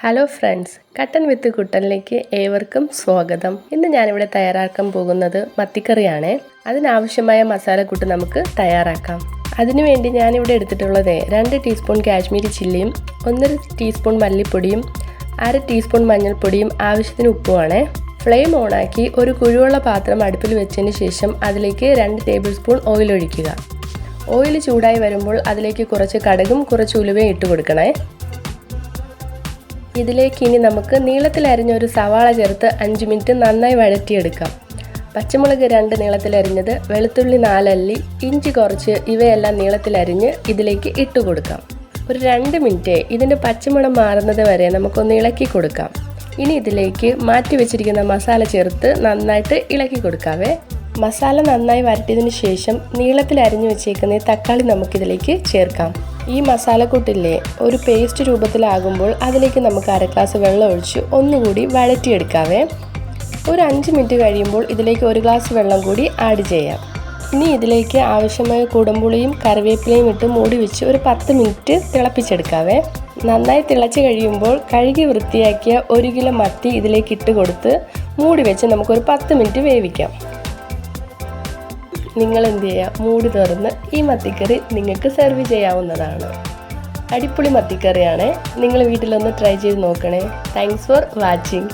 Hello friends, കട്ടൻ വിത്ത് കുട്ടനിലേക്ക് ഏവർക്കും സ്വാഗതം. ഇന്ന് ഞാനിവിടെ തയ്യാറാക്കാൻ പോകുന്നത് മത്തിക്കറിയാണ്. അതിനാവശ്യമായ മസാലക്കൂട്ട് നമുക്ക് തയ്യാറാക്കാം. അതിനുവേണ്ടി ഞാനിവിടെ എടുത്തിട്ടുള്ളത് 2 ടീസ്പൂൺ കാശ്മീരി ചില്ലിയും 1 ടീസ്പൂൺ മല്ലിപ്പൊടിയും 1/2 ടീസ്പൂൺ മഞ്ഞൾപ്പൊടിയും ആവശ്യത്തിന് ഉപ്പുമാണ്. ഫ്ലെയിം ഓണാക്കി ഒരു കുഴിവുള്ള പാത്രം അടുപ്പിൽ വെച്ചതിന് ശേഷം അതിലേക്ക് 2 ടേബിൾ സ്പൂൺ ഓയിൽ ഒഴിക്കുക. ഓയിൽ ചൂടായി വരുമ്പോൾ അതിലേക്ക് കുറച്ച് കടുകും കുറച്ച് ഉലുവയും ഇട്ട് കൊടുക്കണേ. ഇതിലേക്ക് ഇനി നമുക്ക് നീളത്തിൽ അരിഞ്ഞ ഒരു സവാള ചേർത്ത് 5 മിനിറ്റ് നന്നായി വഴറ്റിയെടുക്കാം. പച്ചമുളക് 2 നീളത്തിൽ അരിഞ്ഞത്, വെളുത്തുള്ളി 4 അല്ലി, ഇഞ്ചി കുറച്ച്, ഇവയെല്ലാം നീളത്തിൽ അരിഞ്ഞ് ഇതിലേക്ക് ഇട്ട് കൊടുക്കാം. ഒരു 2 മിനിറ്റ് ഇതിൻ്റെ പച്ചമണം മാറുന്നത് വരെ നമുക്കൊന്ന് ഇളക്കി കൊടുക്കാം. ഇനി ഇതിലേക്ക് മാറ്റി വെച്ചിരിക്കുന്ന മസാല ചേർത്ത് നന്നായിട്ട് ഇളക്കി കൊടുക്കാവേ. മസാല നന്നായി വരട്ടിയതിന് ശേഷം നീളത്തിൽ അരിഞ്ഞു വെച്ചേക്കുന്ന തക്കാളി നമുക്കിതിലേക്ക് ചേർക്കാം. ഈ മസാലക്കൂട്ടില്ലേ ഒരു പേസ്റ്റ് രൂപത്തിലാകുമ്പോൾ അതിലേക്ക് നമുക്ക് 1/2 ഗ്ലാസ് വെള്ളം ഒഴിച്ച് ഒന്നുകൂടി വഴറ്റിയെടുക്കാവേ. ഒരു 5 മിനിറ്റ് കഴിയുമ്പോൾ ഇതിലേക്ക് 1 ഗ്ലാസ് വെള്ളം കൂടി ആഡ് ചെയ്യാം. ഇനി ഇതിലേക്ക് ആവശ്യമായ കുടംപുളിയും കറിവേപ്പിലയും ഇട്ട് മൂടി വെച്ച് ഒരു 10 മിനിറ്റ് തിളപ്പിച്ചെടുക്കാവേ. നന്നായി തിളച്ച് കഴിയുമ്പോൾ കഴുകി വൃത്തിയാക്കിയ 1 കിലോ മത്തി ഇതിലേക്ക് ഇട്ട് കൊടുത്ത് മൂടി വെച്ച് നമുക്കൊരു 10 മിനിറ്റ് വേവിക്കാം. നിങ്ങൾ എന്ത് ചെയ്യുക, മൂടി തുറന്ന് ഈ മത്തിക്കറി നിങ്ങൾക്ക് സെർവ് ചെയ്യാവുന്നതാണ്. അടിപൊളി മത്തിക്കറിയാണ്. നിങ്ങൾ വീട്ടിലൊന്ന് ട്രൈ ചെയ്ത് നോക്കണേ. Thanks for watching.